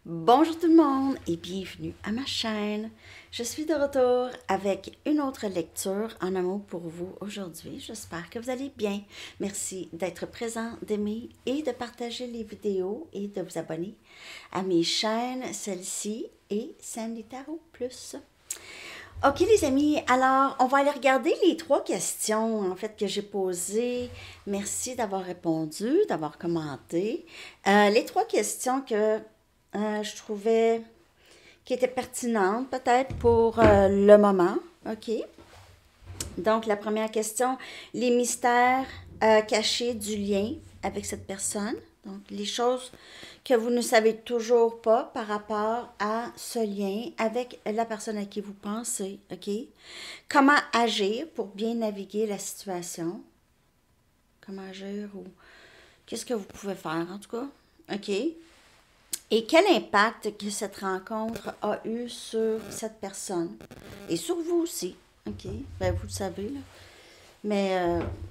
Bonjour tout le monde et bienvenue à ma chaîne. Je suis de retour avec une autre lecture en amour pour vous aujourd'hui. J'espère que vous allez bien. Merci d'être présent, d'aimer et de partager les vidéos et de vous abonner à mes chaînes, celle-ci et Sandy Tarot Plus. Ok les amis, alors on va aller regarder les trois questions en fait que j'ai posées. Merci d'avoir répondu, d'avoir commenté. Les trois questions que je trouvais qui étaient pertinentes peut-être pour le moment. Ok. Donc la première question, les mystères cachés du lien avec cette personne. Donc les choses que vous ne savez toujours pas par rapport à ce lien avec la personne à qui vous pensez, OK? Comment agir pour bien naviguer la situation? Comment agir ou qu'est-ce que vous pouvez faire en tout cas? OK? Et quel impact que cette rencontre a eu sur cette personne? Et sur vous aussi, OK? Ben, vous le savez, là. Mais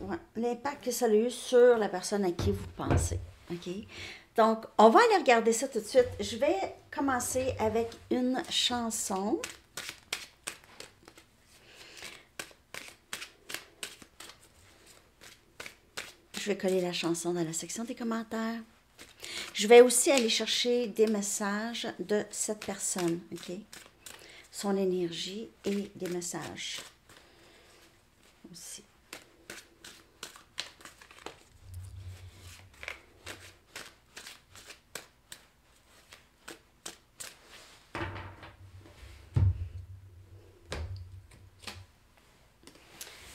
ouais, l'impact que ça a eu sur la personne à qui vous pensez, OK? Donc, on va aller regarder ça tout de suite. Je vais commencer avec une chanson. Je vais coller la chanson dans la section des commentaires. Je vais aussi aller chercher des messages de cette personne, OK? Son énergie et des messages aussi.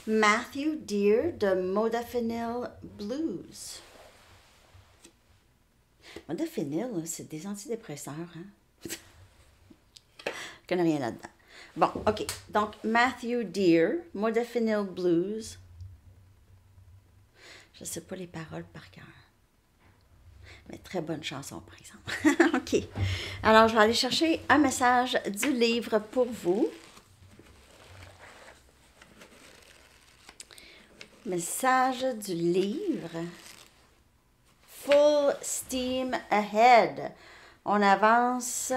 Matthew Dear de Modafinil Blues. Modafinil, c'est des antidépresseurs, hein? Je connais rien là-dedans. Bon, OK. Donc, Matthew Dear, Modafinil Blues. Je ne sais pas les paroles par cœur. Mais très bonne chanson, par exemple. OK. Alors, je vais aller chercher un message du livre pour vous. Message du livre. Full steam ahead. On avance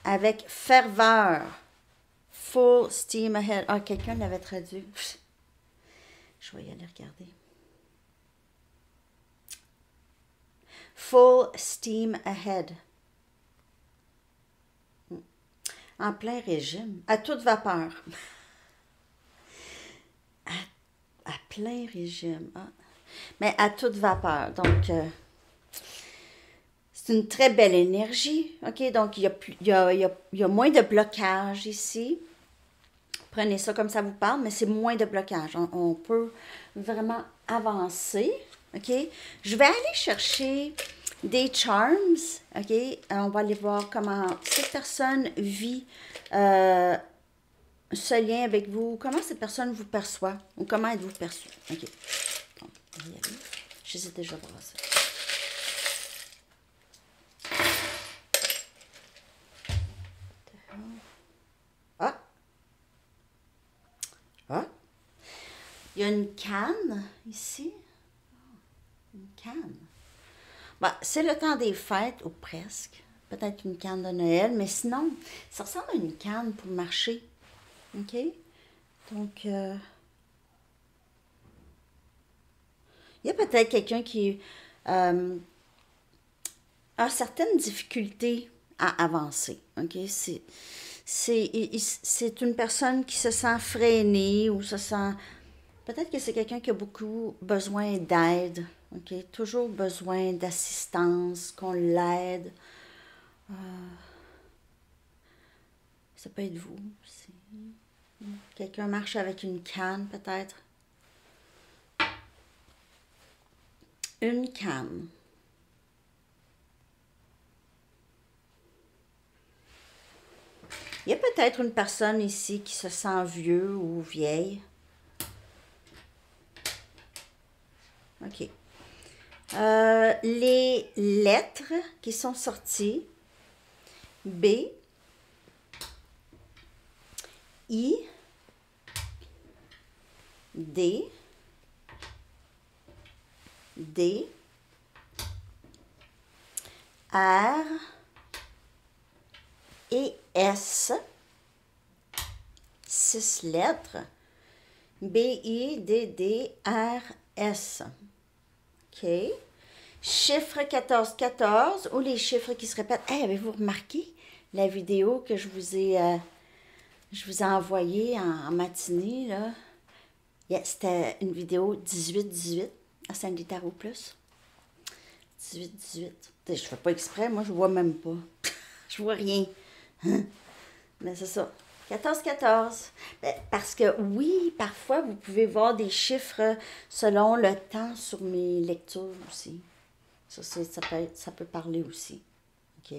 avec ferveur. Full steam ahead. Ah, quelqu'un l'avait traduit. Je vais y aller regarder. Full steam ahead. En plein régime. À toute vapeur. À plein régime. Ah. Mais à toute vapeur. Donc, c'est une très belle énergie. OK? Donc, il y a moins de blocage ici. Prenez ça comme ça vous parle, mais c'est moins de blocage. On peut vraiment avancer. OK? Je vais aller chercher des charms. OK? On va aller voir comment cette personne vit ce lien avec vous. Comment cette personne vous perçoit ou comment êtes-vous perçu. OK. Donc, on va y aller. J'hésite déjà à voir ça. Ah! Ah! Il y a une canne ici. Une canne. Bah, c'est le temps des fêtes, ou presque. Peut-être une canne de Noël, mais sinon, ça ressemble à une canne pour marcher. OK? Donc, il y a peut-être quelqu'un qui a certaines difficultés à avancer. OK? C'est une personne qui se sent freinée ou se sent... Peut-être que c'est quelqu'un qui a beaucoup besoin d'aide. OK? Toujours besoin d'assistance, qu'on l'aide. Ça peut être vous. Quelqu'un marche avec une canne, peut-être. Une canne. Il y a peut-être une personne ici qui se sent vieux ou vieille. OK. Les lettres qui sont sorties. B, I, D, D, R et S. 6 lettres. B-I-D-D-R-S. OK. Chiffre 1414 ou les chiffres qui se répètent. Hey, avez-vous remarqué la vidéo que je vous ai envoyée en matinée, là? Yeah, c'était une vidéo 18-18 à Sandy Tarot Plus. 18-18. Je fais pas exprès, moi je vois même pas. Je vois rien. Mais c'est ça. 14-14. Parce que oui, parfois vous pouvez voir des chiffres selon le temps sur mes lectures aussi. Ça peut parler aussi. OK?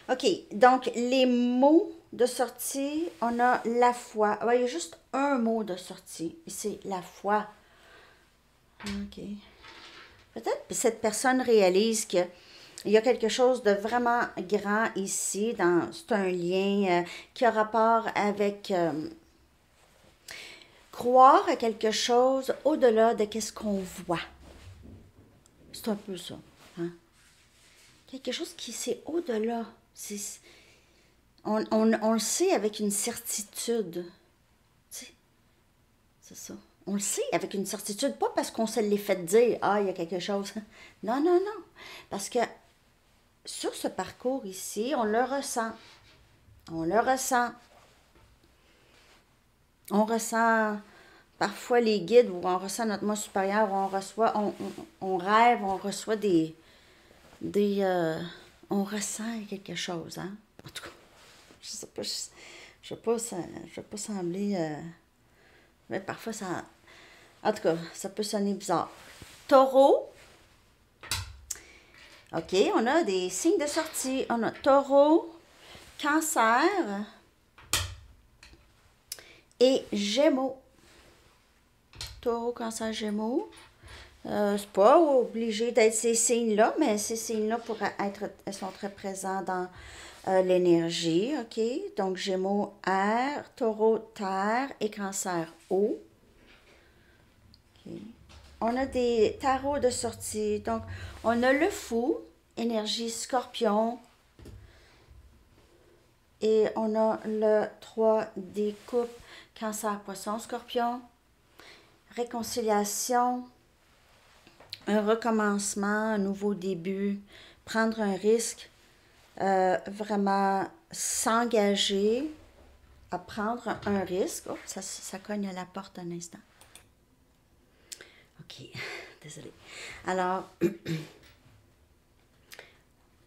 OK, donc les mots de sortie, on a la foi. Il y a juste un mot de sortie, et c'est la foi. OK. Peut-être que cette personne réalise qu'il y a quelque chose de vraiment grand ici. C'est un lien qui a rapport avec croire à quelque chose au-delà de ce qu'on voit. C'est un peu ça. Hein? Quelque chose qui c'est au-delà. On le sait avec une certitude. Tu sais, c'est ça. On le sait avec une certitude, pas parce qu'on se l'est fait dire, ah, il y a quelque chose. Non, non, non. Parce que sur ce parcours ici, on le ressent. On le ressent. On ressent parfois les guides, ou on ressent notre moi supérieur, on rêve, on reçoit on ressent quelque chose, hein. En tout cas, je sais pas, je vais pas sembler, mais parfois ça, en tout cas, ça peut sonner bizarre. Taureau. OK, on a des signes de sortie. On a Taureau, Cancer et Gémeaux. Taureau, Cancer, Gémeaux. C'est pas obligé d'être ces signes-là, mais ces signes-là elles sont très présents dans l'énergie, OK? Donc, Gémeaux, air, Taureau, terre et Cancer, eau. OK. On a des tarots de sortie. Donc, on a le Fou, énergie Scorpion. Et on a le 3 des coupes, Cancer, Poisson, Scorpion. Réconciliation. Un recommencement, un nouveau début, prendre un risque, vraiment s'engager à prendre un risque. Oh, ça cogne à la porte un instant. OK, désolée. Alors,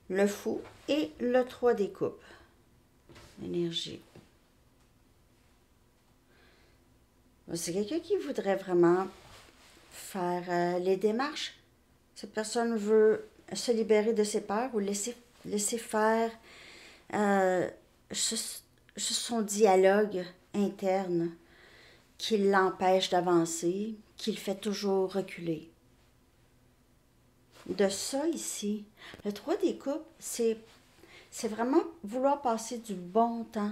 le Fou et le 3 des coupes. Énergie. C'est quelqu'un qui voudrait vraiment faire les démarches. Cette personne veut se libérer de ses peurs ou laisser faire juste son dialogue interne qui l'empêche d'avancer, qui le fait toujours reculer. De ça ici, le 3 des coupes, c'est vraiment vouloir passer du bon temps.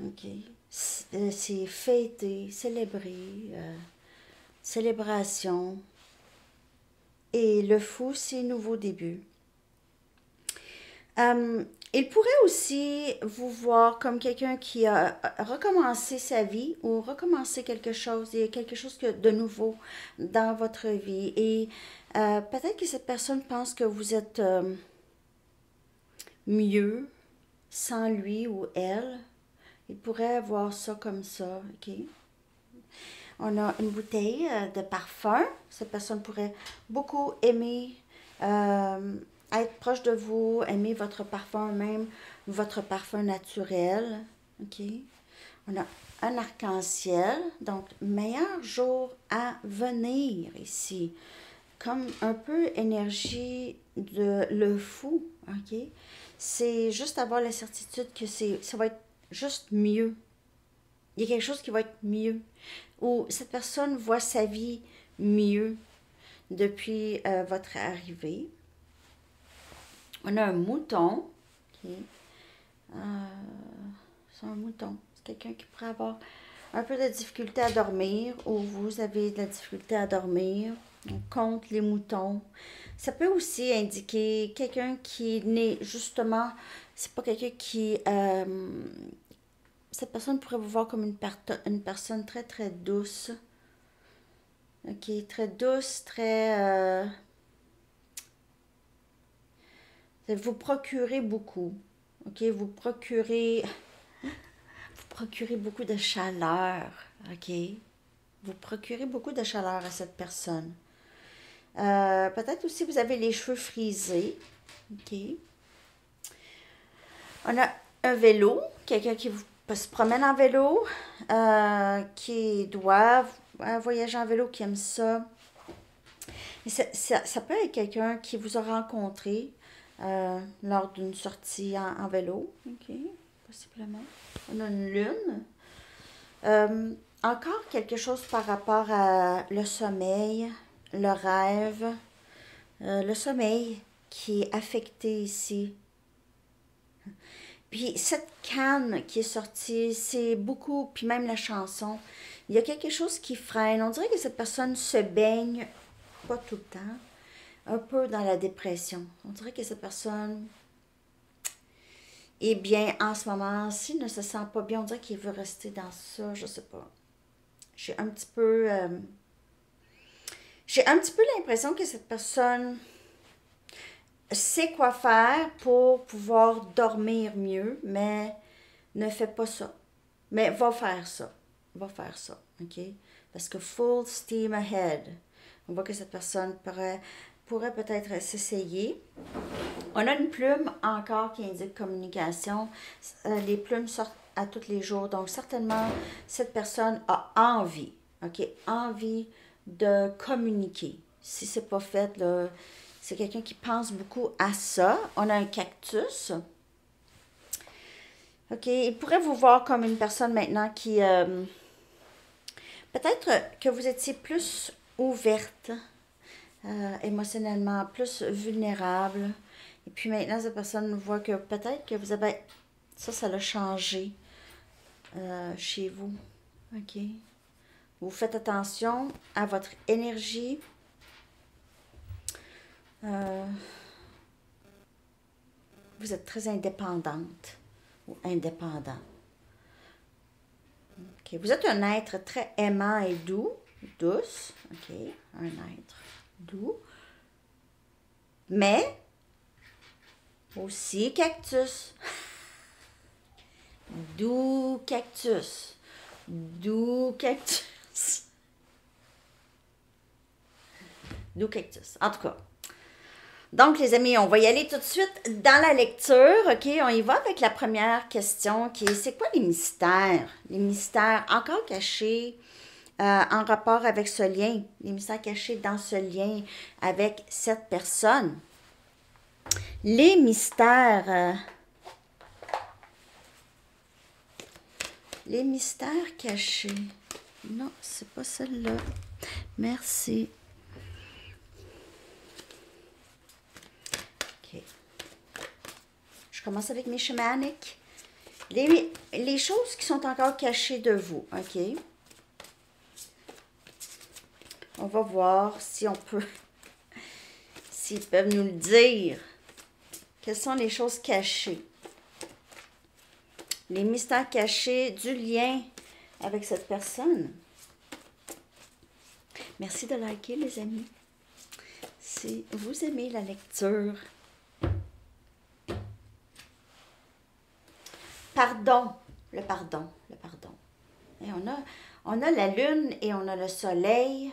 OK? C'est fêter, célébrer, célébration. Et le Fou, c'est nouveau début. Il pourrait aussi vous voir comme quelqu'un qui a recommencé sa vie ou recommencé quelque chose. Il y a quelque chose de nouveau dans votre vie. Et peut-être que cette personne pense que vous êtes mieux sans lui ou elle. Il pourrait voir ça comme ça, OK? On a une bouteille de parfum. Cette personne pourrait beaucoup aimer être proche de vous, aimer votre parfum même, votre parfum naturel, OK? On a un arc-en-ciel, donc meilleur jour à venir ici. Comme un peu énergie de le Fou, OK? C'est juste avoir la certitude que ça va être juste mieux. Il y a quelque chose qui va être mieux. Ou cette personne voit sa vie mieux depuis votre arrivée. On a un mouton. Okay. C'est un mouton. C'est quelqu'un qui pourrait avoir un peu de difficulté à dormir ou vous avez de la difficulté à dormir. On compte les moutons. Ça peut aussi indiquer quelqu'un qui n'est justement, c'est pas quelqu'un qui, cette personne pourrait vous voir comme une personne très très douce, ok, très douce, très, vous procurez beaucoup, ok, vous procurez beaucoup de chaleur, ok, vous procurez beaucoup de chaleur à cette personne. Peut-être aussi vous avez les cheveux frisés, ok. On a un vélo, quelqu'un qui se promène en vélo, qui doit voyager en vélo, qui aime ça. Et ça peut être quelqu'un qui vous a rencontré lors d'une sortie en vélo, ok, possiblement. On a une lune. Encore quelque chose par rapport à le sommeil, le rêve, le sommeil qui est affecté ici. Puis cette canne qui est sortie, c'est beaucoup, puis même la chanson, il y a quelque chose qui freine. On dirait que cette personne se baigne, pas tout le temps, un peu dans la dépression. On dirait que cette personne est bien en ce moment. S'il ne se sent pas bien, on dirait qu'il veut rester dans ça, je sais pas. J'ai un petit peu... j'ai un petit peu l'impression que cette personne sait quoi faire pour pouvoir dormir mieux, mais ne fait pas ça. Mais va faire ça. Va faire ça, OK? Parce que full steam ahead. On voit que cette personne pourrait peut-être s'essayer. On a une plume encore qui indique communication. Les plumes sortent à tous les jours. Donc, certainement, cette personne a envie, OK? Envie de communiquer. Si c'est pas fait, là, c'est quelqu'un qui pense beaucoup à ça. On a un cactus. OK, il pourrait vous voir comme une personne maintenant qui... peut-être que vous étiez plus ouverte émotionnellement, plus vulnérable. Et puis maintenant, cette personne voit que peut-être que vous avez... Ça l'a changé chez vous. OK. Vous faites attention à votre énergie. Vous êtes très indépendante ou indépendant. OK. Vous êtes un être très aimant et doux, douce. OK. Un être doux. Mais aussi cactus. Doux cactus. Doux cactus. Doux cactus. En tout cas. Donc, les amis, on va y aller tout de suite dans la lecture. OK, on y va avec la première question qui est, c'est quoi les mystères? Les mystères encore cachés en rapport avec ce lien. Les mystères cachés dans ce lien avec cette personne. Les mystères... les mystères cachés. Non, c'est pas celle-là. Merci. OK. Je commence avec mes chamaniques. Les choses qui sont encore cachées de vous. OK. On va voir si on peut... s'ils peuvent nous le dire. Quelles sont les choses cachées? Les mystères cachés du lien avec cette personne. Merci de liker, les amis. Si vous aimez la lecture. Pardon. Le pardon. Le pardon. Et on a la lune et on a le soleil.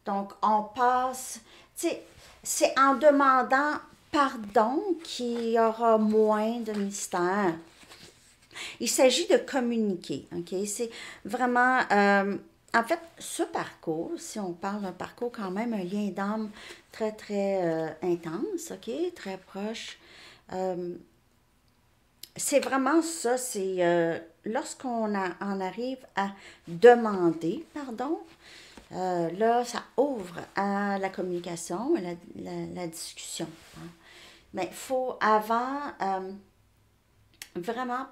Donc, on passe... Tu sais, c'est en demandant pardon qu'il y aura moins de mystères. Il s'agit de communiquer, OK? C'est vraiment... en fait, ce parcours, si on parle d'un parcours quand même, un lien d'âme très, très intense, OK? Très proche. C'est vraiment ça, c'est lorsqu'on en arrive à demander pardon, là, ça ouvre à la communication, à la discussion. Hein. Mais il faut avant vraiment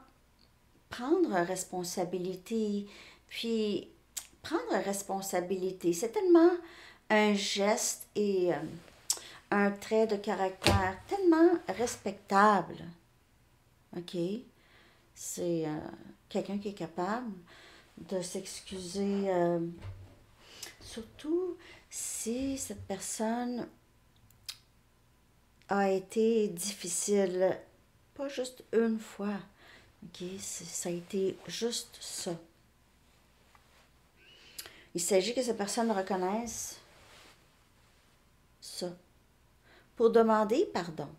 prendre responsabilité, puis prendre responsabilité, c'est tellement un geste et un trait de caractère tellement respectable. OK? C'est quelqu'un qui est capable de s'excuser, surtout si cette personne a été difficile, pas juste une fois. OK? Ça a été juste ça. Il s'agit que cette personne reconnaisse ça pour demander pardon.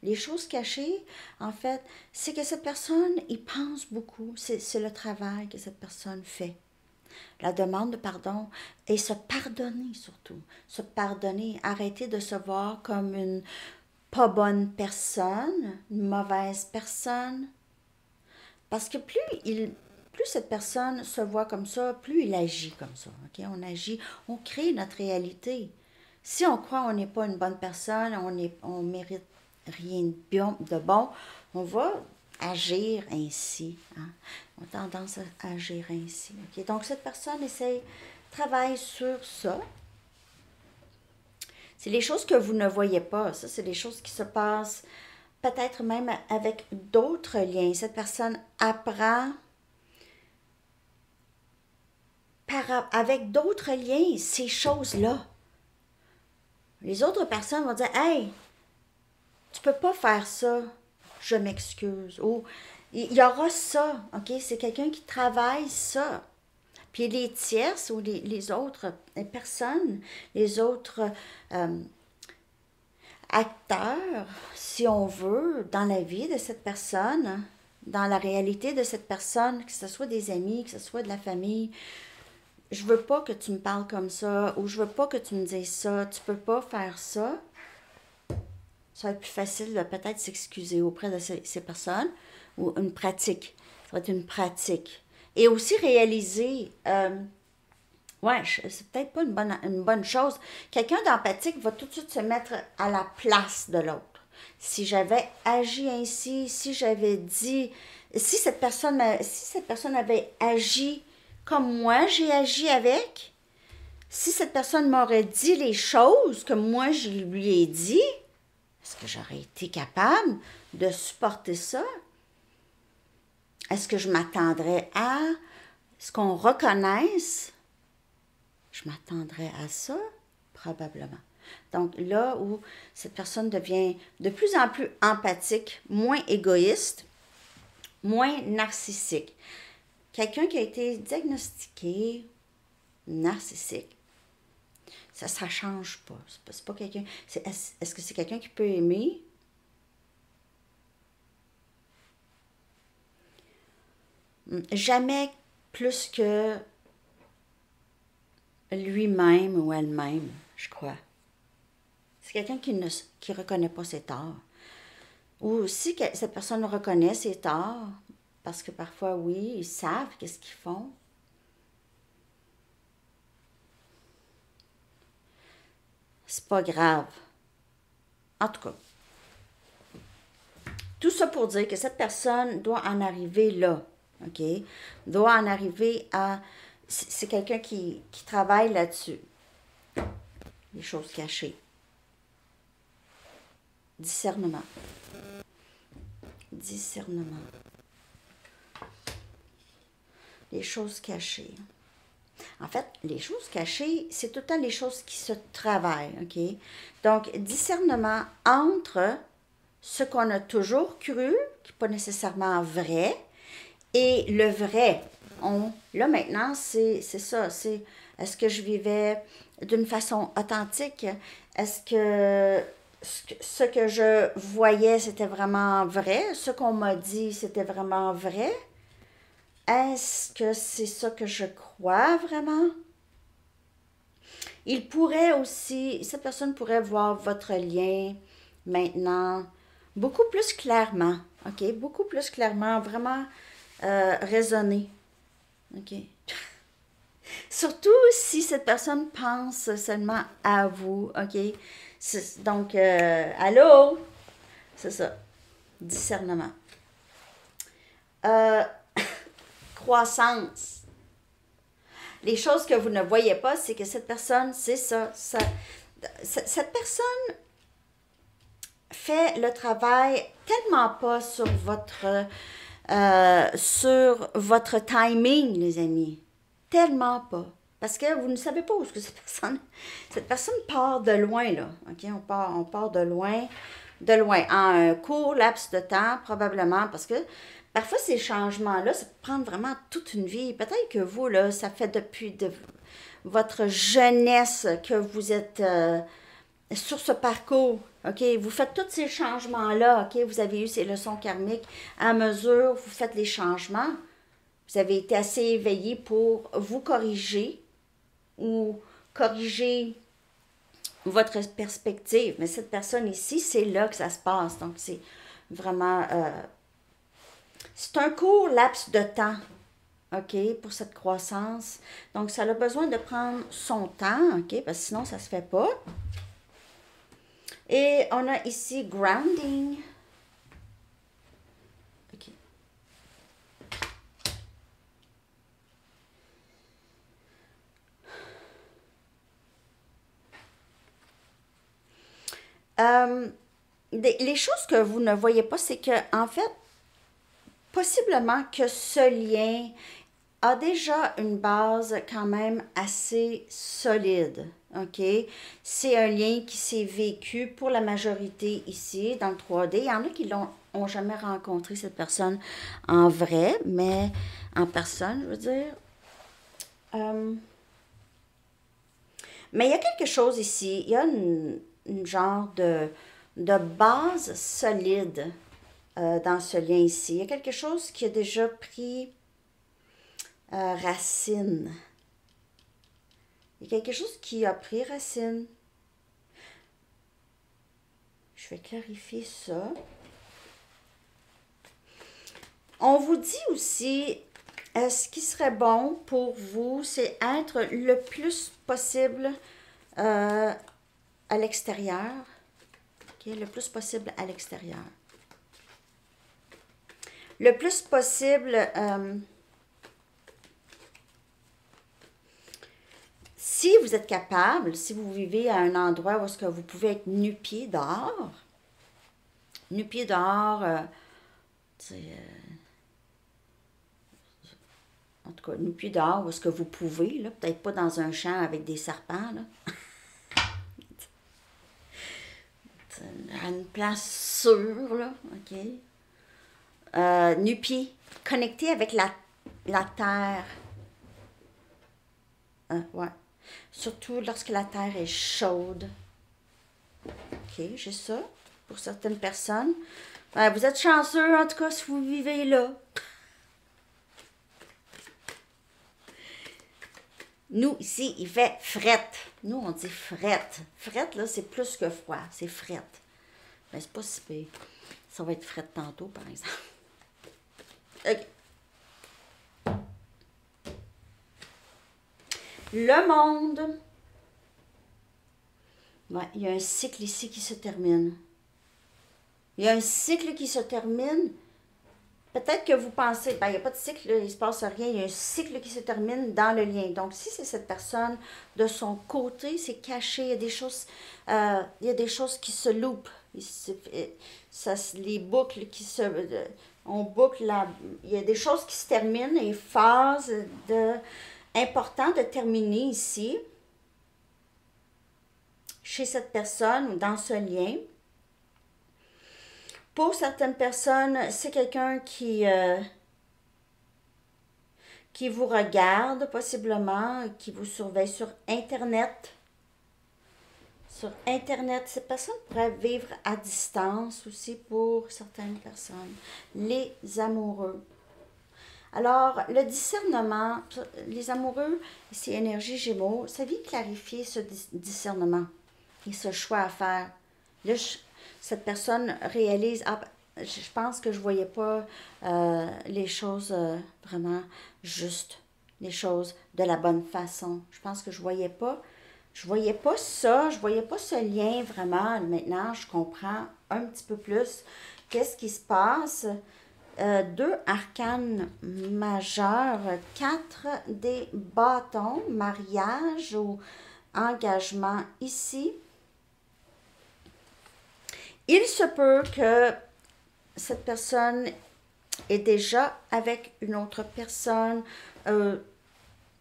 Les choses cachées, en fait, c'est que cette personne y pense beaucoup. C'est le travail que cette personne fait. La demande de pardon et se pardonner surtout. Se pardonner, arrêter de se voir comme une pas bonne personne, une mauvaise personne. Parce que plus cette personne se voit comme ça, plus il agit comme ça. Okay? On agit, on crée notre réalité. Si on croit qu'on n'est pas une bonne personne, on mérite rien de bon, on va agir ainsi. Hein? On a tendance à agir ainsi. Okay? Donc, cette personne travaille sur ça. C'est les choses que vous ne voyez pas. Ça, c'est des choses qui se passent peut-être même avec d'autres liens. Cette personne apprend avec d'autres liens ces choses-là. Les autres personnes vont dire « Hey, tu peux pas faire ça, je m'excuse. » Ou il y aura ça, OK? C'est quelqu'un qui travaille ça. Puis les tierces ou les autres personnes, les autres acteurs, si on veut, dans la vie de cette personne, dans la réalité de cette personne, que ce soit des amis, que ce soit de la famille, je veux pas que tu me parles comme ça, ou je veux pas que tu me dises ça, tu peux pas faire ça. Ça va être plus facile de peut-être s'excuser auprès de ces personnes, ou une pratique. Ça va être une pratique. Et aussi réaliser, c'est peut-être pas une bonne chose. Quelqu'un d'empathique va tout de suite se mettre à la place de l'autre. Si j'avais agi ainsi, si j'avais dit, si cette personne avait agi comme moi j'ai agi avec, si cette personne m'aurait dit les choses que moi je lui ai dit, est-ce que j'aurais été capable de supporter ça? Est-ce que je m'attendrais à ce qu'on reconnaisse? Je m'attendrais à ça? Probablement. Donc là où cette personne devient de plus en plus empathique, moins égoïste, moins narcissique. Quelqu'un qui a été diagnostiqué narcissique, ça ne change pas. C'est pas quelqu'un. Est-ce que c'est quelqu'un qui peut aimer? Jamais plus que lui-même ou elle-même, je crois. C'est quelqu'un qui reconnaît pas ses torts. Ou si cette personne reconnaît ses torts, parce que parfois, oui, ils savent qu'est-ce qu'ils font. C'est pas grave. En tout cas, tout ça pour dire que cette personne doit en arriver là, OK? Doit en arriver à... C'est quelqu'un qui travaille là-dessus. Les choses cachées. Discernement. Discernement. Les choses cachées. En fait, les choses cachées, c'est tout le temps les choses qui se travaillent, OK? Donc, discernement entre ce qu'on a toujours cru, qui n'est pas nécessairement vrai, et le vrai. Là, maintenant, c'est ça. Est-ce que je vivais d'une façon authentique? Est-ce que ce que je voyais, c'était vraiment vrai? Ce qu'on m'a dit, c'était vraiment vrai? Est-ce que c'est ça que je crois vraiment? Cette personne pourrait voir votre lien maintenant beaucoup plus clairement, OK? Beaucoup plus clairement, vraiment raisonner, OK? Surtout si cette personne pense seulement à vous, OK? Donc, allô? C'est ça. Discernement. Croissance. les choses que vous ne voyez pas, c'est que cette personne, c'est ça, cette personne fait le travail tellement pas sur votre timing, les amis. Tellement pas. Parce que vous ne savez pas où est-ce que cette personne part de loin, là. OK? On part de loin, en un court laps de temps, probablement, parce que parfois, ces changements-là, ça peut prendre vraiment toute une vie. Peut-être que vous, là, ça fait depuis votre jeunesse que vous êtes sur ce parcours. OK? Vous faites tous ces changements-là. OK? Vous avez eu ces leçons karmiques. À mesure, vous faites les changements. Vous avez été assez éveillé pour vous corriger ou corriger votre perspective. Mais cette personne ici, c'est là que ça se passe. Donc, c'est vraiment... c'est un court laps de temps, OK, pour cette croissance. Donc, ça a besoin de prendre son temps, OK, parce que sinon, ça ne se fait pas. Et on a ici grounding. OK. Les choses que vous ne voyez pas, c'est que, en fait, possiblement que ce lien a déjà une base quand même assez solide. OK? C'est un lien qui s'est vécu pour la majorité ici, dans le 3D. Il y en a qui ont jamais rencontré cette personne en vrai, mais en personne, je veux dire. Mais il y a quelque chose ici. Il y a une genre de base solide dans ce lien ici. Il y a quelque chose qui a déjà pris racine. Il y a quelque chose qui a pris racine. Je vais clarifier ça. On vous dit aussi, ce qui serait bon pour vous, c'est être le plus possible à l'extérieur. Okay? Le plus possible à l'extérieur. Le plus possible... si vous êtes capable, si vous vivez à un endroit où est-ce que vous pouvez être nu-pied dehors, en tout cas, nu-pied dehors où est-ce que vous pouvez, là, peut-être pas dans un champ avec des serpents, là. À une place sûre, là, OK. Nu-pied, connecté avec la terre. Ouais. Surtout lorsque la terre est chaude. OK, j'ai ça pour certaines personnes. Vous êtes chanceux, en tout cas, si vous vivez là. Nous, ici, il fait frette. Nous, on dit frette. Frette, là, c'est plus que froid. C'est frette. Mais c'est pas si pire. Ça va être frette tantôt, par exemple. OK. Le monde. Ouais, il y a un cycle ici qui se termine. Il y a un cycle qui se termine. Peut-être que vous pensez, ben, il n'y a pas de cycle, là, il ne se passe rien. Il y a un cycle qui se termine dans le lien. Donc, si c'est cette personne, de son côté, c'est caché. Il y a des choses qui se loupent. Les boucles qui se... on boucle il y a des choses qui se terminent et phase important de terminer ici, chez cette personne ou dans ce lien. Pour certaines personnes, c'est quelqu'un qui vous regarde possiblement, qui vous surveille sur Internet. Sur Internet, cette personne pourrait vivre à distance aussi pour certaines personnes. Les amoureux. Alors, le discernement, les amoureux, c'est énergie Gémeaux, ça vient clarifier ce discernement et ce choix à faire. Là, cette personne réalise, je pense que je ne voyais pas les choses vraiment justes, les choses de la bonne façon. Je pense que je voyais pas ça, je voyais pas ce lien vraiment. Maintenant, je comprends un petit peu plus qu'est-ce qui se passe. 2 arcanes majeures, 4 des bâtons, mariage ou engagement ici. Il se peut que cette personne est déjà avec une autre personne.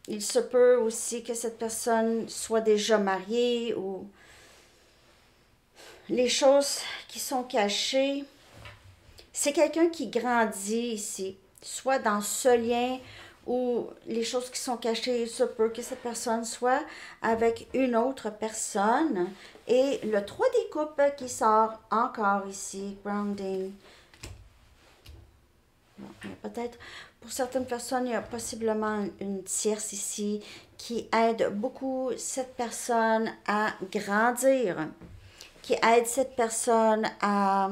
Il se peut aussi que cette personne soit déjà mariée ou les choses qui sont cachées. C'est quelqu'un qui grandit ici, soit dans ce lien ou les choses qui sont cachées. Il se peut que cette personne soit avec une autre personne. Et le 3 des coupes qui sort encore ici, grounding. Peut-être, pour certaines personnes, il y a possiblement une tierce ici qui aide beaucoup cette personne à grandir, qui aide cette personne à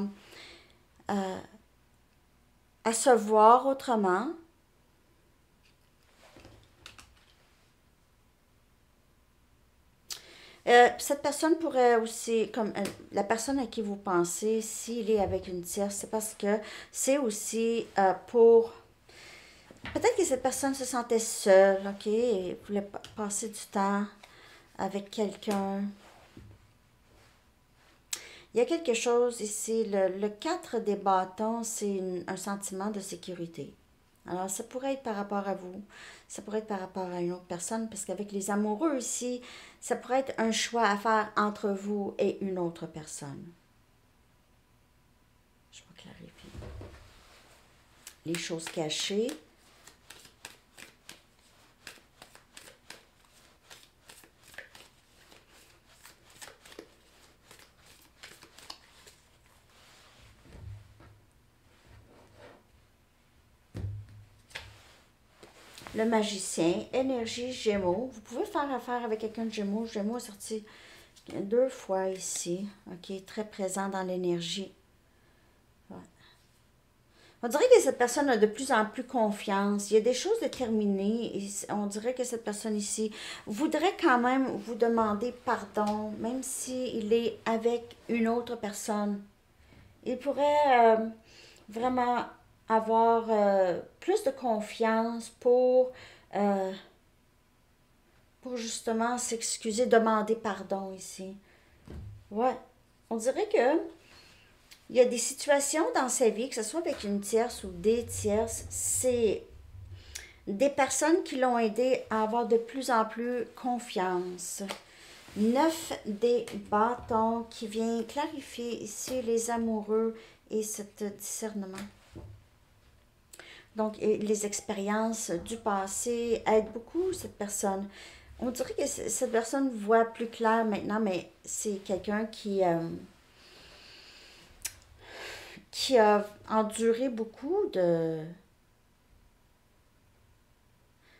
se voir autrement. Cette personne pourrait aussi, comme la personne à qui vous pensez, s'il est avec une tierce, c'est parce que c'est aussi pour... Peut-être que cette personne se sentait seule, ok, et voulait passer du temps avec quelqu'un. Il y a quelque chose ici, le 4 des bâtons, c'est un sentiment de sécurité. Alors, ça pourrait être par rapport à vous, ça pourrait être par rapport à une autre personne, parce qu'avec les amoureux ici, ça pourrait être un choix à faire entre vous et une autre personne. Je vais clarifier. Les choses cachées. Le magicien, énergie, Gémeaux. Vous pouvez faire affaire avec quelqu'un de Gémeaux. Gémeaux est sorti 2 fois ici. Ok, très présent dans l'énergie. Ouais. On dirait que cette personne a de plus en plus confiance. Il y a des choses déterminées. Et on dirait que cette personne ici voudrait quand même vous demander pardon, même s'il est avec une autre personne. Il pourrait vraiment avoir plus de confiance pour justement s'excuser, demander pardon ici. Ouais. On dirait que il y a des situations dans sa vie, que ce soit avec une tierce ou des tierces, c'est des personnes qui l'ont aidé à avoir de plus en plus confiance. 9 des bâtons qui vient clarifier ici les amoureux et ce discernement. Donc, les expériences du passé aident beaucoup cette personne. On dirait que cette personne voit plus clair maintenant, mais c'est quelqu'un qui a enduré beaucoup de...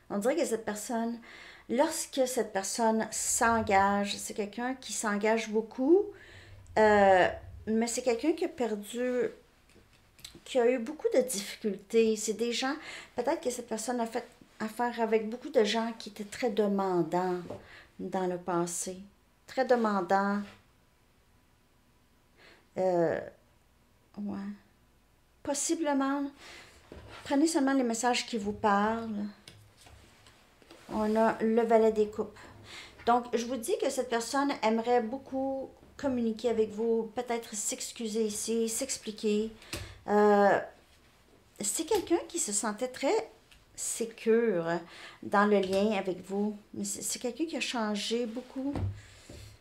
On dirait que cette personne, lorsque cette personne s'engage, c'est quelqu'un qui s'engage beaucoup, mais c'est quelqu'un qui a perdu, qui a eu beaucoup de difficultés. C'est des gens, peut-être que cette personne a fait affaire avec beaucoup de gens qui étaient très demandants dans le passé. Très demandants. Euh, ouais. Possiblement, prenez seulement les messages qui vous parlent. On a le valet des coupes. Donc, je vous dis que cette personne aimerait beaucoup communiquer avec vous, peut-être s'excuser ici, s'expliquer. C'est quelqu'un qui se sentait très sécure dans le lien avec vous. Mais c'est quelqu'un qui a changé beaucoup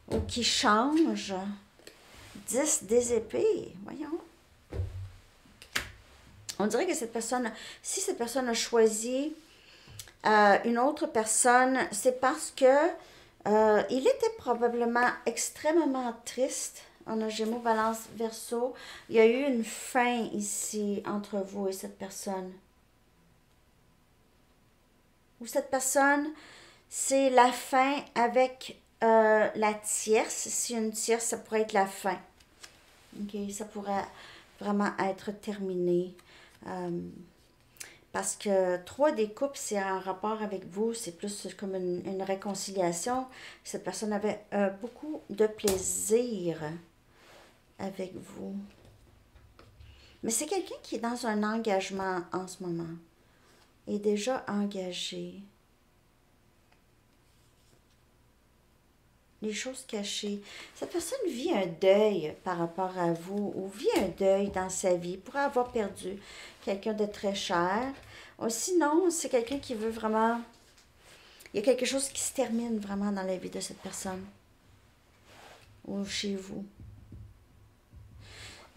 ou qui change. 10 des épées, voyons. On dirait que cette personne, si cette personne a choisi une autre personne, c'est parce que il était probablement extrêmement triste. On a Gémeaux, Balance, Verseau. Il y a eu une fin ici entre vous et cette personne. Ou cette personne, c'est la fin avec la tierce. Si une tierce, ça pourrait être la fin. Ok, ça pourrait vraiment être terminé. Parce que 3 des coupes, c'est en rapport avec vous, c'est plus comme une réconciliation. Cette personne avait beaucoup de plaisir avec vous. Mais c'est quelqu'un qui est dans un engagement en ce moment, est déjà engagé. Les choses cachées. Cette personne vit un deuil par rapport à vous ou vit un deuil dans sa vie, pourrait avoir perdu quelqu'un de très cher. Ou sinon, c'est quelqu'un qui veut vraiment... Il y a quelque chose qui se termine vraiment dans la vie de cette personne ou chez vous.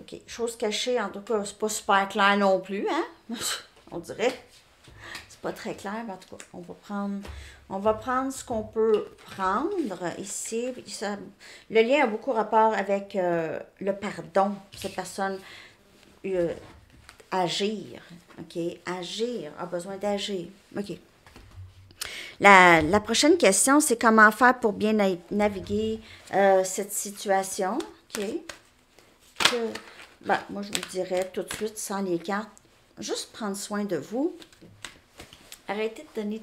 OK. Chose cachée, en tout cas, c'est pas super clair non plus, hein? On dirait. C'est pas très clair, mais en tout cas, on va prendre ce qu'on peut prendre ici. Le lien a beaucoup rapport avec le pardon. Cette personne agir, OK? Agir, a besoin d'agir. OK. La prochaine question, c'est comment faire pour bien naviguer cette situation, OK? Moi, je vous dirais tout de suite, sans les cartes, juste prendre soin de vous. Arrêtez de donner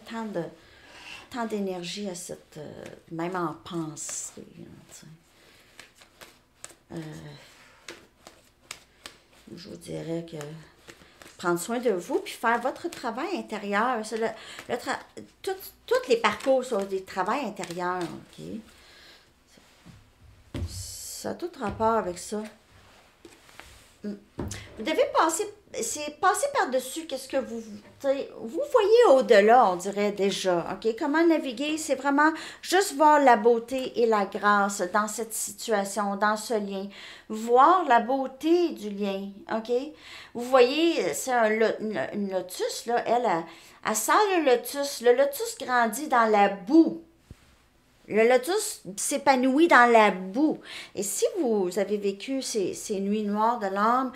tant d'énergie à cette... même en pensée. Je vous dirais que prendre soin de vous, puis faire votre travail intérieur. C'est tous les parcours sont des travails intérieurs, OK? Ça a tout rapport avec ça. Vous devez passer par-dessus qu'est-ce que vous voyez au-delà, on dirait déjà, OK? Comment naviguer, c'est vraiment juste voir la beauté et la grâce dans cette situation, dans ce lien. Voir la beauté du lien, OK? Vous voyez, c'est une lotus, là, elle sert le lotus. Le lotus grandit dans la boue. Le lotus s'épanouit dans la boue. Et si vous avez vécu ces nuits noires de l'âme,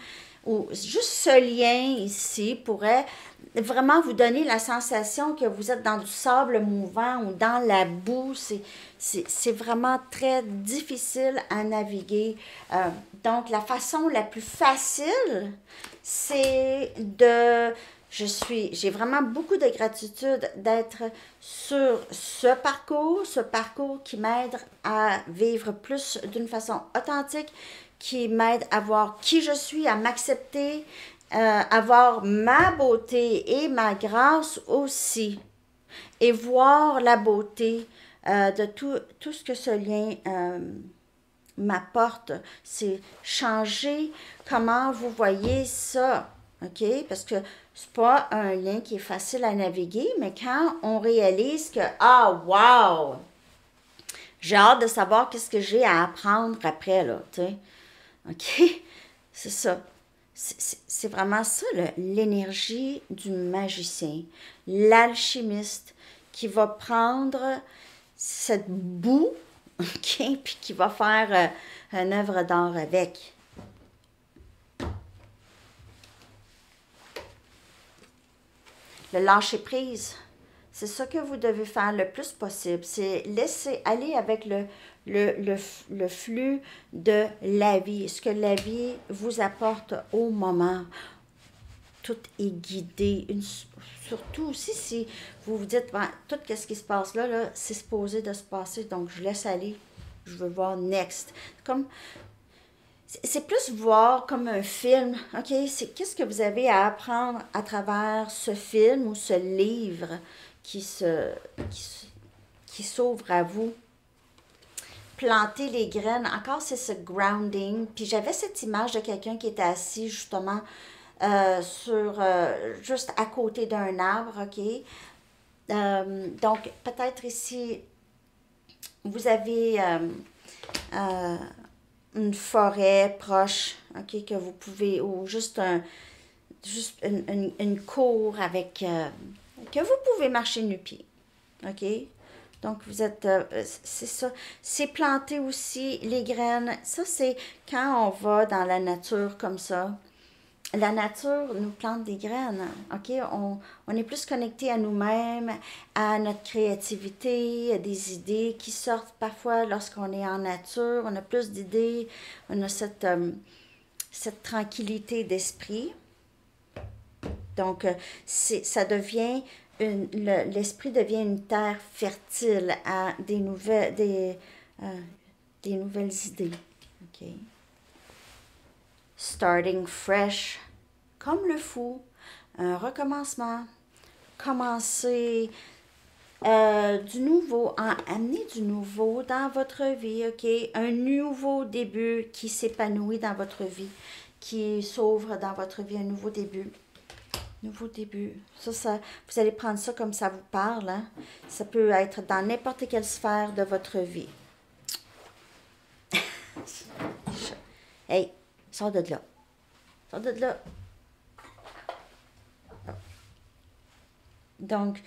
ou juste ce lien ici pourrait vraiment vous donner la sensation que vous êtes dans du sable mouvant ou dans la boue. C'est vraiment très difficile à naviguer. Donc, la façon la plus facile, c'est de... J'ai vraiment beaucoup de gratitude d'être sur ce parcours qui m'aide à vivre plus d'une façon authentique, qui m'aide à voir qui je suis, à m'accepter, à voir ma beauté et ma grâce aussi, et voir la beauté de tout ce que ce lien m'apporte. C'est changer comment vous voyez ça. OK? Parce que c'est pas un lien qui est facile à naviguer, mais quand on réalise que, ah, wow! J'ai hâte de savoir qu'est-ce que j'ai à apprendre après, là, tu sais. OK? C'est ça. C'est vraiment ça, l'énergie du magicien, l'alchimiste qui va prendre cette boue, OK, puis qui va faire une œuvre d'art avec. Le lâcher-prise, c'est ça que vous devez faire le plus possible. C'est laisser aller avec le flux de la vie, ce que la vie vous apporte au moment. Tout est guidé. Surtout aussi si vous vous dites, ben, tout ce qui se passe là c'est supposé de se passer, donc je laisse aller. Je veux voir next. C'est plus voir comme un film, OK? C'est qu'est-ce que vous avez à apprendre à travers ce film ou ce livre qui s'ouvre à vous. Planter les graines, encore c'est ce grounding. Puis j'avais cette image de quelqu'un qui était assis justement juste à côté d'un arbre, OK? Donc peut-être ici, vous avez... une forêt proche, OK, que vous pouvez, ou juste une cour avec, que vous pouvez marcher nu-pied, OK? Donc, vous êtes, c'est ça. C'est planter aussi les graines. Ça, c'est quand on va dans la nature comme ça. La nature nous plante des graines, OK? On est plus connecté à nous-mêmes, à notre créativité, à des idées qui sortent parfois lorsqu'on est en nature. On a plus d'idées, on a cette tranquillité d'esprit. Donc, ça devient, l'esprit devient une terre fertile à des nouvelles idées, OK? Starting fresh, comme le fou, un recommencement, commencer du nouveau, amener du nouveau dans votre vie, ok? Un nouveau début qui s'épanouit dans votre vie, qui s'ouvre dans votre vie, un nouveau début. Nouveau début. Ça, vous allez prendre ça comme ça vous parle, hein? Ça peut être dans n'importe quelle sphère de votre vie. Hey, sors de là. Sors de là. Donc,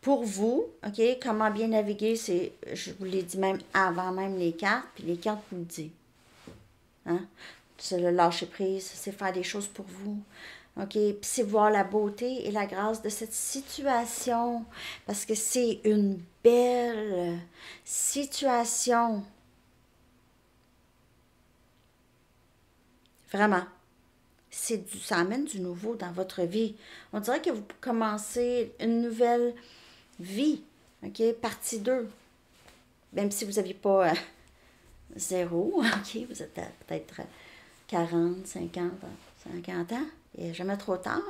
pour vous, OK, comment bien naviguer, c'est, je vous l'ai dit même avant même les cartes, puis les cartes vous le disent. Hein? C'est le lâcher prise, c'est faire des choses pour vous. OK, puis c'est voir la beauté et la grâce de cette situation, parce que c'est une belle situation. Vraiment. Ça amène du nouveau dans votre vie. On dirait que vous commencez une nouvelle vie. OK? Partie 2. Même si vous n'aviez pas 0. OK? Vous êtes peut-être 40, 50 ans. Il n'est jamais trop tard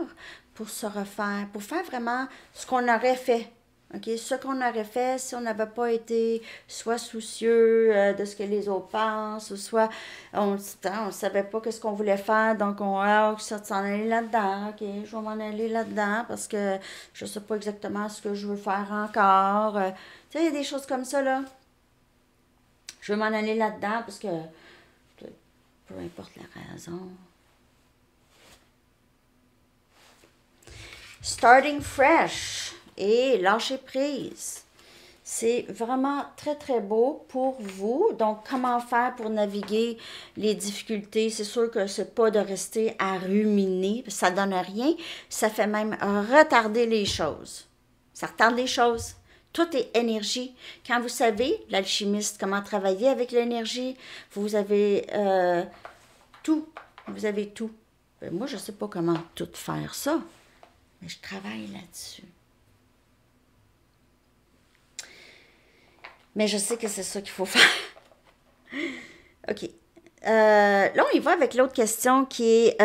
pour se refaire, pour faire vraiment ce qu'on aurait fait. OK? Ce qu'on aurait fait si on n'avait pas été soit soucieux de ce que les autres pensent, ou soit on ne savait pas ce qu'on voulait faire, donc on s'en aller là-dedans. OK, je vais m'en aller là-dedans parce que je ne sais pas exactement ce que je veux faire encore. Tu sais, il y a des choses comme ça, là. Je veux m'en aller là-dedans parce que peu importe la raison. Starting fresh et lâcher prise. C'est vraiment très, très beau pour vous. Donc, comment faire pour naviguer les difficultés? C'est sûr que c'est pas de rester à ruminer. Ça donne rien. Ça fait même retarder les choses. Ça retarde les choses. Tout est énergie. Quand vous savez, l'alchimiste, comment travailler avec l'énergie, vous avez tout. Vous avez tout. Moi, je ne sais pas comment tout faire ça, mais je travaille là-dessus. Mais je sais que c'est ça qu'il faut faire. OK. Là, on y va avec l'autre question qui est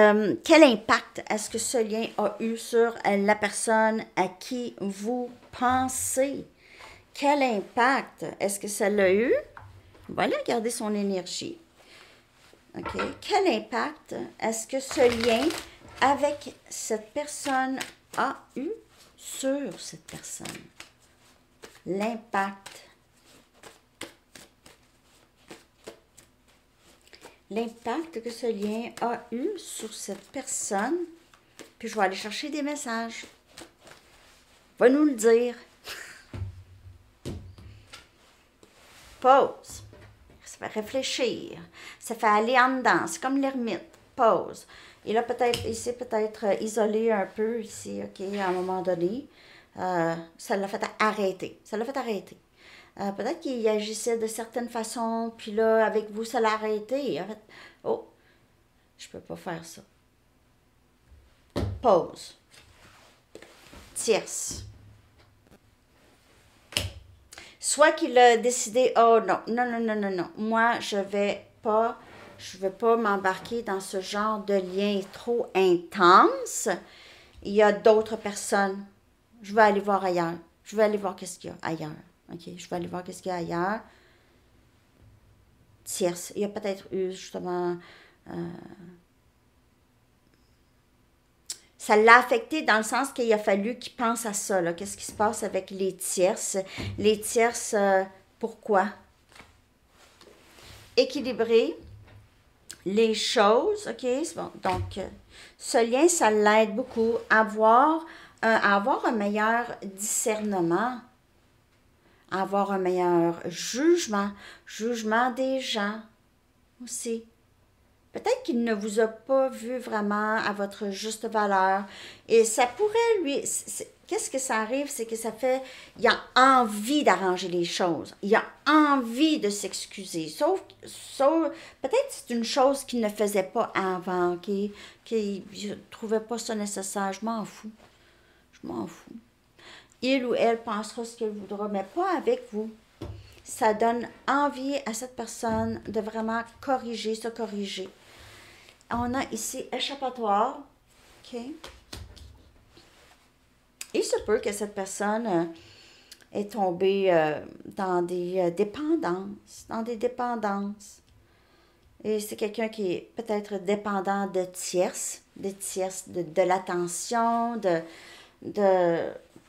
quel impact est-ce que ce lien a eu sur la personne à qui vous pensez? Quel impact est-ce que ça l'a eu? On va aller regarder son énergie. OK. Quel impact est-ce que ce lien avec cette personne a eu sur cette personne? L'impact. L'impact que ce lien a eu sur cette personne. Puis je vais aller chercher des messages. Va nous le dire. Pause. Ça fait réfléchir. Ça fait aller en dedans. C'est comme l'ermite. Pause. Et là, peut-être, ici, peut-être isolé un peu, ici, OK, à un moment donné. Ça l'a fait arrêter. Ça l'a fait arrêter. Peut-être qu'il agissait de certaines façons, puis là, avec vous, ça l'a arrêté. En fait, oh, je peux pas faire ça. Pause. Tierce. Soit qu'il a décidé, oh non. Moi, je vais pas m'embarquer dans ce genre de lien trop intense. Il y a d'autres personnes. Je vais aller voir ailleurs. Je vais aller voir qu'est-ce qu'il y a ailleurs. OK, je vais aller voir qu'est-ce qu'il y a ailleurs. Tierce. Il y a peut-être eu, justement... ça l'a affecté dans le sens qu'il a fallu qu'il pense à ça. Là. Qu'est-ce qui se passe avec les tierces? Les tierces, pourquoi? Équilibrer les choses, OK? Bon. Donc, ce lien, ça l'aide beaucoup à avoir un meilleur discernement, à avoir un meilleur jugement des gens aussi. Peut-être qu'il ne vous a pas vu vraiment à votre juste valeur. Et ça pourrait lui... Qu'est-ce que ça arrive? C'est que ça fait... Il a envie d'arranger les choses. Il a envie de s'excuser. Sauf peut-être c'est une chose qu'il ne faisait pas avant, qu'il ne trouvait pas ça nécessaire. Je m'en fous. Je m'en fous. Il ou elle pensera ce qu'elle voudra, mais pas avec vous. Ça donne envie à cette personne de vraiment se corriger. On a ici échappatoire. OK? Il se peut que cette personne est tombée dans des dépendances, Et c'est quelqu'un qui est peut-être dépendant de tierces, de l'attention, de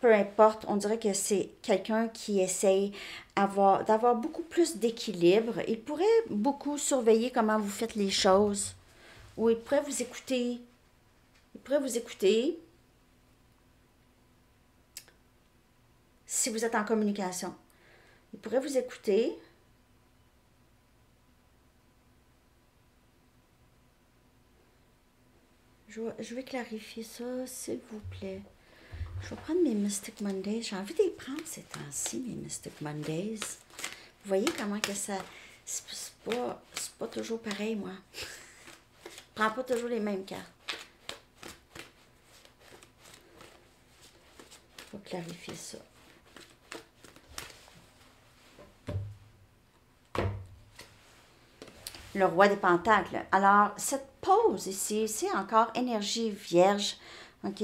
peu importe, on dirait que c'est quelqu'un qui essaye d'avoir beaucoup plus d'équilibre. Il pourrait beaucoup surveiller comment vous faites les choses, ou il pourrait vous écouter. Il pourrait vous écouter si vous êtes en communication. Il pourrait vous écouter. Je vais clarifier ça, s'il vous plaît. Je vais prendre mes Mystic Mondays. J'ai envie de les prendre ces temps-ci, mes Mystic Mondays. Vous voyez comment que ça... C'est pas toujours pareil, moi. Je prends pas toujours les mêmes cartes. Je vais clarifier ça. Le roi des pentacles. Alors, cette pause ici, c'est encore énergie vierge. OK?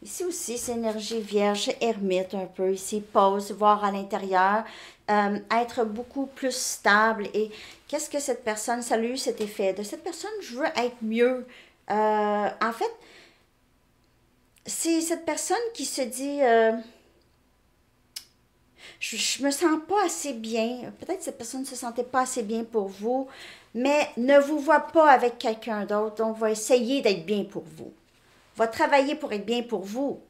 Ici aussi, c'est énergie vierge, ermite un peu. Ici, pause, voir à l'intérieur, être beaucoup plus stable. Et qu'est-ce que cette personne, ça a eu cet effet? De cette personne, je veux être mieux. En fait, c'est cette personne qui se dit... je me sens pas assez bien. Peut-être que cette personne ne se sentait pas assez bien pour vous, mais ne vous voit pas avec quelqu'un d'autre. Donc, va essayer d'être bien pour vous. Va travailler pour être bien pour vous.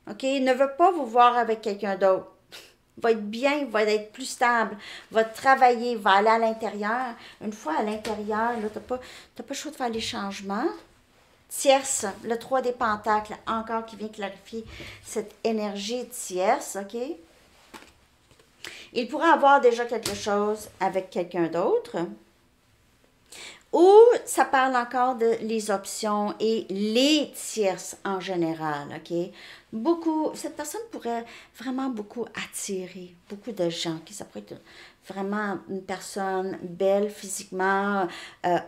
OK? Ne veut pas vous voir avec quelqu'un d'autre. Va être bien, va être plus stable, va travailler, va aller à l'intérieur. Une fois à l'intérieur, là, tu n'as pas le choix de faire les changements. Tierce, le 3 des pentacles, encore qui vient clarifier cette énergie tierce, OK? Il pourrait avoir déjà quelque chose avec quelqu'un d'autre. Ou ça parle encore de les options et les tierces en général, OK? Cette personne pourrait vraiment beaucoup attirer beaucoup de gens. Ça pourrait être vraiment une personne belle physiquement.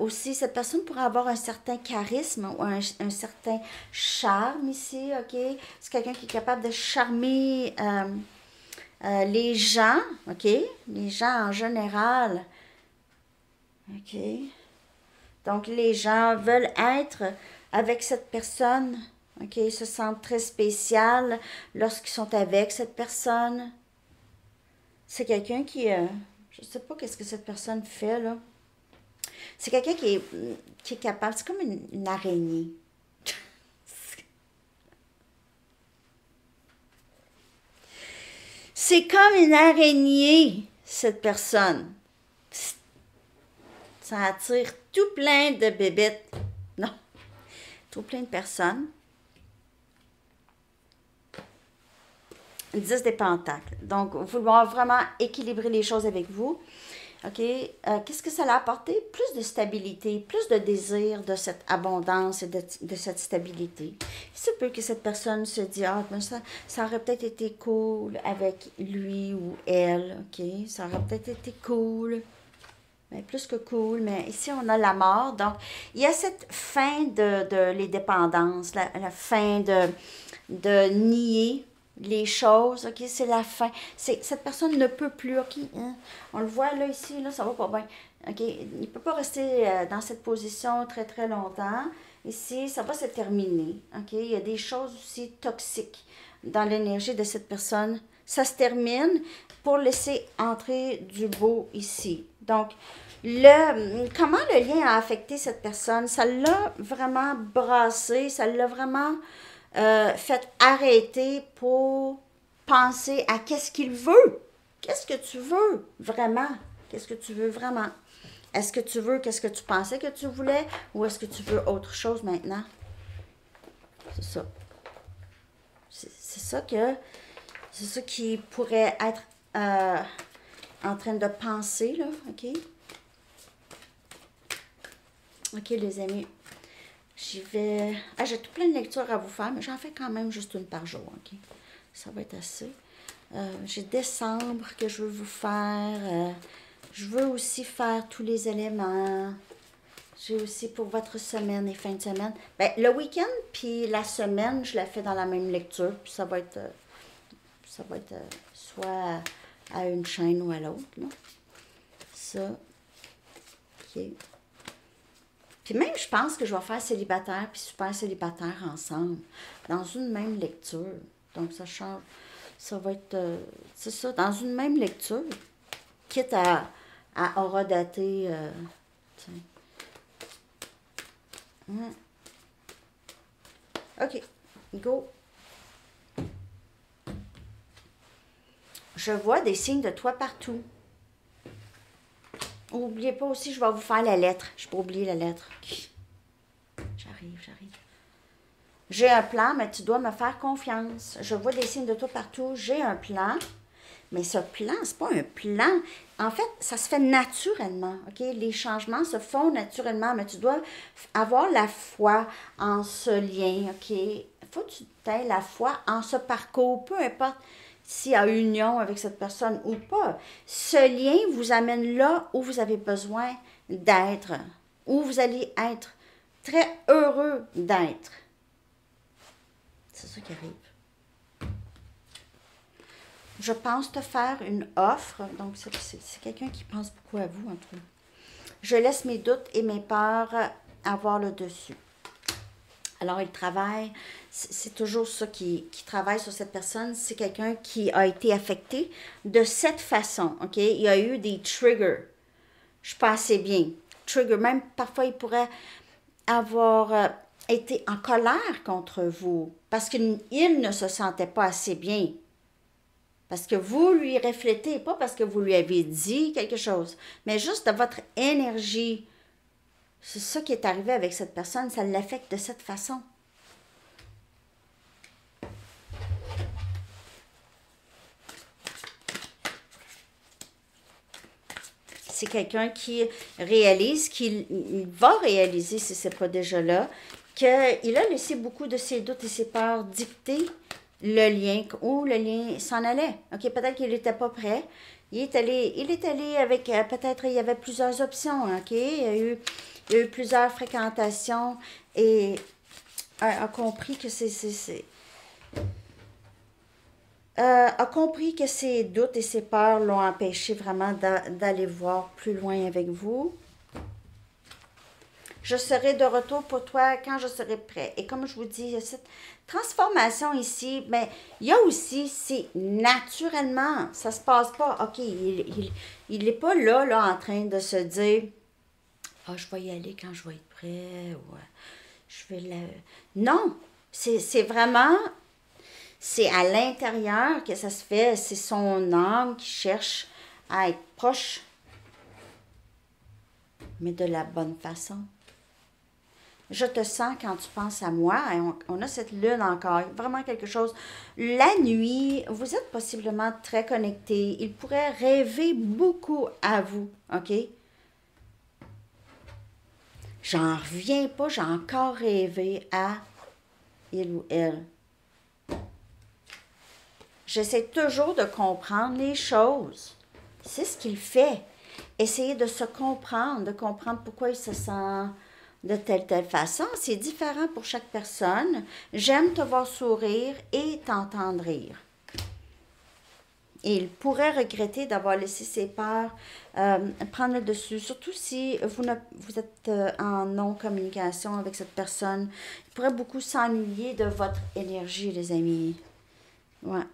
Aussi, cette personne pourrait avoir un certain charisme ou un certain charme ici, OK? C'est quelqu'un qui est capable de charmer les gens, OK? Les gens en général, OK? Donc, les gens veulent être avec cette personne, OK? Ils se sentent très spécial lorsqu'ils sont avec cette personne. C'est quelqu'un qui, je ne sais pas qu'est-ce que cette personne fait, là. C'est quelqu'un qui est capable, c'est comme une araignée. C'est comme une araignée, cette personne. Ça attire tout plein de bébêtes. Non, tout plein de personnes. 10 des pentacles. Donc, vouloir vraiment équilibrer les choses avec vous. OK? Qu'est-ce que ça a apporté? Plus de stabilité, plus de désir de cette abondance et de cette stabilité. Il se peut que cette personne se dise, ah, ben ça aurait peut-être été cool avec lui ou elle. OK? Ça aurait peut-être été cool. Mais plus que cool, mais ici on a la mort. Donc, il y a cette fin de les dépendances, la fin de nier les choses, OK, c'est la fin. Cette personne ne peut plus, OK, hein? On le voit là, ici, là, ça va pas bien. OK, il ne peut pas rester dans cette position très, très longtemps. Ici, ça va se terminer, OK. Il y a des choses aussi toxiques dans l'énergie de cette personne. Ça se termine pour laisser entrer du beau ici. Donc, comment le lien a affecté cette personne? Ça l'a vraiment brassé, ça l'a vraiment fait arrêter pour penser à qu'est-ce qu'il veut. Qu'est-ce que tu veux vraiment? Qu'est-ce que tu veux vraiment? Est-ce que tu veux qu'est-ce que tu pensais que tu voulais ou est-ce que tu veux autre chose maintenant? C'est ça. C'est ça qui pourrait être en train de penser, là, OK? OK, les amis. J'y vais... Ah, j'ai tout plein de lectures à vous faire, mais j'en fais quand même juste une par jour, OK? Ça va être assez. J'ai décembre que je veux vous faire. Je veux aussi faire tous les éléments. J'ai aussi pour votre semaine et fin de semaine. Ben, le week-end puis la semaine, je la fais dans la même lecture. Puis ça va être soit à une chaîne ou à l'autre. Ça. OK. Puis même, je pense que je vais faire célibataire puis super célibataire ensemble, dans une même lecture. Donc, ça change. Ça va être, c'est ça, dans une même lecture, quitte à aura daté, tiens. OK, go. Je vois des signes de toi partout. N'oubliez pas aussi, je vais vous faire la lettre. Je peux oublier la lettre. J'arrive. J'ai un plan, mais tu dois me faire confiance. Je vois des signes de toi partout. J'ai un plan. Mais ce plan, c'est pas un plan. En fait, ça se fait naturellement. OK? Les changements se font naturellement, mais tu dois avoir la foi en ce lien. OK? Il faut que tu aies la foi en ce parcours, peu importe s'il y a union avec cette personne ou pas. Ce lien vous amène là où vous avez besoin d'être, où vous allez être très heureux d'être. C'est ça qui arrive. Je pense te faire une offre. Donc, c'est quelqu'un qui pense beaucoup à vous, en tout cas. Je laisse mes doutes et mes peurs avoir le dessus. Alors, il travaille, c'est toujours ça qui travaille sur cette personne. C'est quelqu'un qui a été affecté de cette façon, OK? Il y a eu des triggers. Je suis pas assez bien. Trigger, même parfois, il pourrait avoir été en colère contre vous parce qu'il ne se sentait pas assez bien. Parce que vous lui reflétez, pas parce que vous lui avez dit quelque chose, mais juste de votre énergie. C'est ça qui est arrivé avec cette personne, ça l'affecte de cette façon. C'est quelqu'un qui réalise, qu'il va réaliser, si ce n'est pas déjà là, qu'il a laissé beaucoup de ses doutes et ses peurs dicter le lien, où le lien s'en allait. OK, peut-être qu'il n'était pas prêt. Il est allé avec, peut-être il y avait plusieurs options, OK? Il y a eu plusieurs fréquentations et a compris que a compris que ses doutes et ses peurs l'ont empêché vraiment d'aller voir plus loin avec vous. Je serai de retour pour toi quand je serai prêt. Et comme je vous dis, il y a cette transformation ici, mais il y a aussi, c'est naturellement, ça se passe pas. OK, il n'est pas là, en train de se dire, ah, je vais y aller quand je vais être prêt, ou je vais le... Non, c'est vraiment, c'est à l'intérieur que ça se fait, c'est son âme qui cherche à être proche, mais de la bonne façon. Je te sens quand tu penses à moi. Et on a cette lune encore. Vraiment quelque chose. La nuit, vous êtes possiblement très connectés. Il pourrait rêver beaucoup à vous. OK? J'en reviens pas. J'ai encore rêvé à il ou elle. J'essaie toujours de comprendre les choses. C'est ce qu'il fait. Essayer de se comprendre, de comprendre pourquoi il se sent de telle façon. C'est différent pour chaque personne. J'aime te voir sourire et t'entendre rire. Et il pourrait regretter d'avoir laissé ses peurs prendre le dessus, surtout si vous êtes en non-communication avec cette personne. Il pourrait beaucoup s'ennuyer de votre énergie, les amis. Ouais.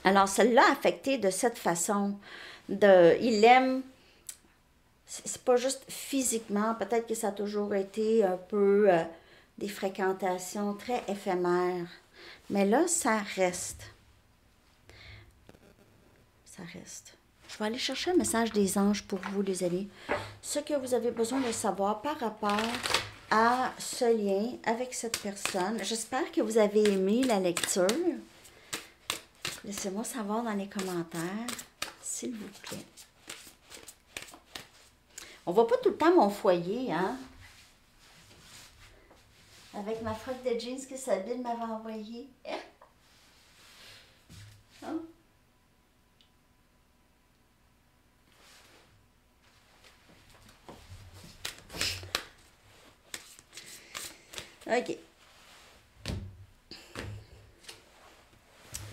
Alors, celle-là affectée de cette façon. Il aime... C'est pas juste physiquement, peut-être que ça a toujours été un peu des fréquentations très éphémères. Mais là, ça reste. Ça reste. Je vais aller chercher un message des anges pour vous, les amis. Ce que vous avez besoin de savoir par rapport à ce lien avec cette personne. J'espère que vous avez aimé la lecture. Laissez-moi savoir dans les commentaires, s'il vous plaît. On voit pas tout le temps mon foyer, hein? Avec ma frotte de jeans que Sabine m'avait envoyée. Hein? OK.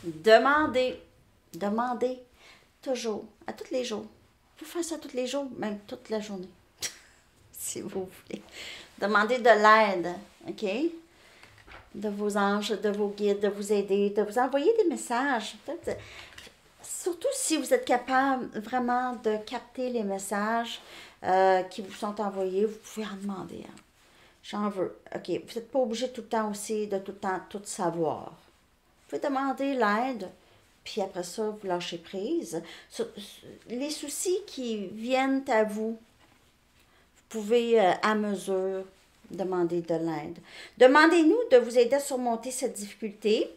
Demandez. Demandez toujours, à tous les jours. Vous faites ça tous les jours, même toute la journée, si vous voulez. Demandez de l'aide, OK? De vos anges, de vos guides, de vous aider, de vous envoyer des messages. Surtout si vous êtes capable vraiment de capter les messages qui vous sont envoyés, vous pouvez en demander. Hein. J'en veux. OK. Vous n'êtes pas obligé tout le temps aussi de tout le temps tout savoir. Vous pouvez demander l'aide, puis après ça, vous lâchez prise. Les soucis qui viennent à vous, vous pouvez à mesure demander de l'aide. Demandez-nous de vous aider à surmonter cette difficulté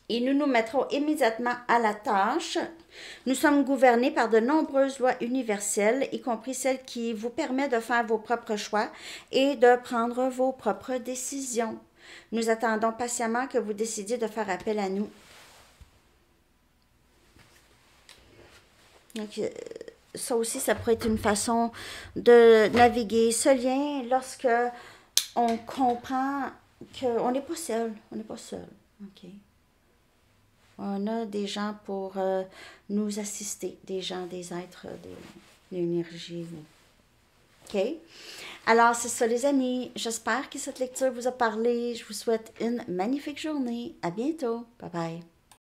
et nous nous mettrons immédiatement à la tâche. Nous sommes gouvernés par de nombreuses lois universelles, y compris celles qui vous permettent de faire vos propres choix et de prendre vos propres décisions. Nous attendons patiemment que vous décidiez de faire appel à nous. Donc, ça aussi, ça pourrait être une façon de naviguer ce lien lorsque on comprend qu'on n'est pas seul. On n'est pas seul. OK? On a des gens pour nous assister, des gens, des êtres, d'énergie. OK? Alors, c'est ça, les amis. J'espère que cette lecture vous a parlé. Je vous souhaite une magnifique journée. À bientôt. Bye bye.